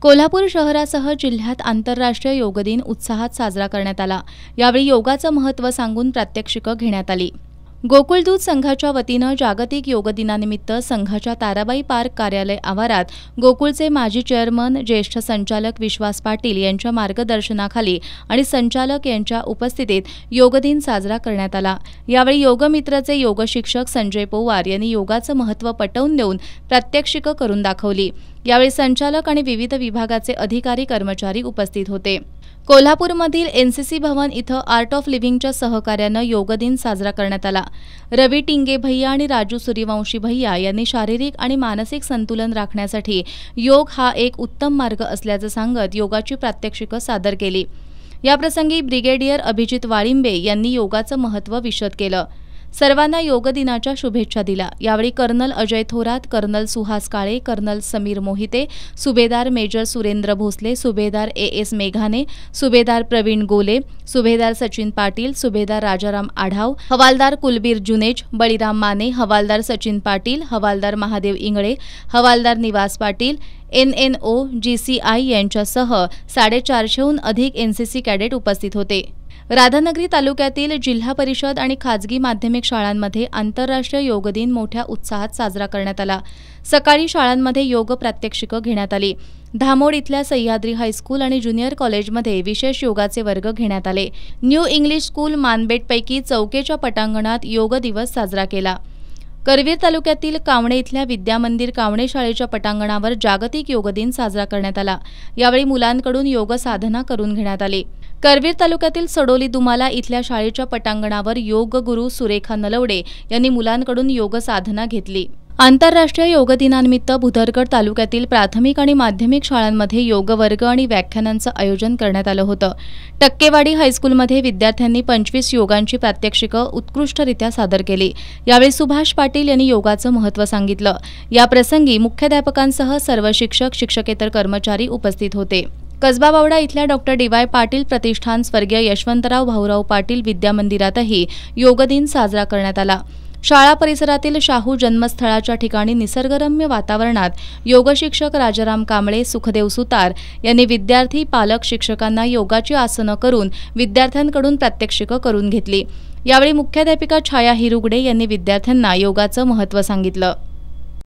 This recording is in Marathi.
कोल्हापूर शहरासह जिल्ह्यात आंतरराष्ट्रीय योग दिन उत्साहात साजरा करण्यात आला। यावेळी योगाचं महत्त्व सांगून प्रात्यक्षिकं घेण्यात आली। गोकुळदूत संघाच्या वतीनं जागतिक योग दिनानिमित्त संघाच्या ताराबाई पार्क कार्यालय आवारात गोकुळचे माजी चेअरमन ज्येष्ठ संचालक विश्वास पाटील यांच्या मार्गदर्शनाखाली आणि संचालक यांच्या उपस्थितीत योग दिन साजरा करण्यात आला। यावेळी योगमित्रचे योग शिक्षक संजय पोवार यांनी योगाचं महत्त्व पटवून देऊन प्रात्यक्षिकं करून दाखवली। यावेळी संचालक आणि विविध विभागाचे अधिकारी कर्मचारी उपस्थित होते। कोल्हापूरमधील एनसीसी भवन इथं आर्ट ऑफ लिव्हिंगच्या सहकार्यानं योग दिन साजरा करण्यात आला। रवी टिंगे भैया आणि राजू सूर्यवंशी भैया यांनी शारीरिक आणि मानसिक संतुलन राखण्यासाठी योग हा एक उत्तम मार्ग असल्याचं सांगत योगाची प्रात्यक्षिकं सादर केली। याप्रसंगी ब्रिगेडियर अभिजित वाळिंबे यांनी योगाचं महत्त्व विशद केलं। सर्वांना योग दिनाच्या शुभेच्छा दिल्या। यावेळी कर्नल अजय थोरात, कर्नल सुहास काळे, कर्नल समीर मोहिते, सुभेदार मेजर सुरेंद्र भोसले, सुभेदार एएस मेघाने, सुभेदार प्रवीण गोले, सुभेदार सचिन पाटील, सुभेदार राजाराम आढाव, हवालदार कुलबीर जुनेज, बळीराम माने, हवालदार सचिन पाटील, हवालदार महादेव इंगळे, हवालदार निवास पाटील, NNO, GCI यांच्यासह 450हून अधिक एनसीसी कॅडेट उपस्थित होते। राधानगरी तालुक्यातील जिल्हा परिषद आणि खाजगी माध्यमिक शाळांमध्ये आंतरराष्ट्रीय योग दिन मोठ्या उत्साहात साजरा करण्यात आला। सकाळी शाळांमध्ये योग प्रात्यक्षिकं घेण्यात आली। धामोड इथल्या सह्याद्री हायस्कूल आणि ज्युनियर कॉलेजमध्ये विशेष योगाचे वर्ग घेण्यात आले। न्यू इंग्लिश स्कूल मानबेटपैकी चौकेच्या पटांगणात योग दिवस साजरा केला। करवीर तालुक्यातील कावणे इथल्या विद्यामंदिर कावणे शाळेच्या पटांगणावर जागतिक योग दिन साजरा करण्यात आला। यावेळी मुलांकडून योग साधना करून घेण्यात आली। करवीर तालुक्यातील सडोली दुमाला इथल्या शाळेच्या पटांगणावर योग गुरु सुरेखा नलवडे यांनी मुलांकडून योग साधना घेतली। आंतरराष्ट्रीय योग दिनानिमित्त भुदरगड तालुक्यातील प्राथमिक आणि माध्यमिक शाळांमध्ये योग वर्ग आणि व्याख्यानांचं आयोजन करण्यात आलं होतं। टक्केवाडी हायस्कूलमध्ये विद्यार्थ्यांनी 25 योगांची प्रात्यक्षिकं उत्कृष्टरित्या सादर केली। यावेळी सुभाष पाटील यांनी योगाचं महत्त्व सांगितलं। या प्रसंगी मुख्याध्यापकांसह सर्व शिक्षक, शिक्षकेतर कर्मचारी उपस्थित होते। कसबा बावडा इथल्या डॉ. DY पाटील प्रतिष्ठान स्वर्गीय यशवंतराव भाऊराव पाटील विद्यामंदिरातही योग दिन साजरा करण्यात आला। शाळा परिसरातील शाहू जन्मस्थळाच्या ठिकाणी निसर्गरम्य वातावरणात योग शिक्षक राजाराम कांबळे, सुखदेव सुतार यांनी विद्यार्थी, पालक, शिक्षकांना योगाची आसनं करून विद्यार्थ्यांकडून प्रात्यक्षिकं करून घेतली। यावेळी मुख्याध्यापिका छाया हिरुगडे यांनी विद्यार्थ्यांना योगाचं महत्त्व सांगितलं।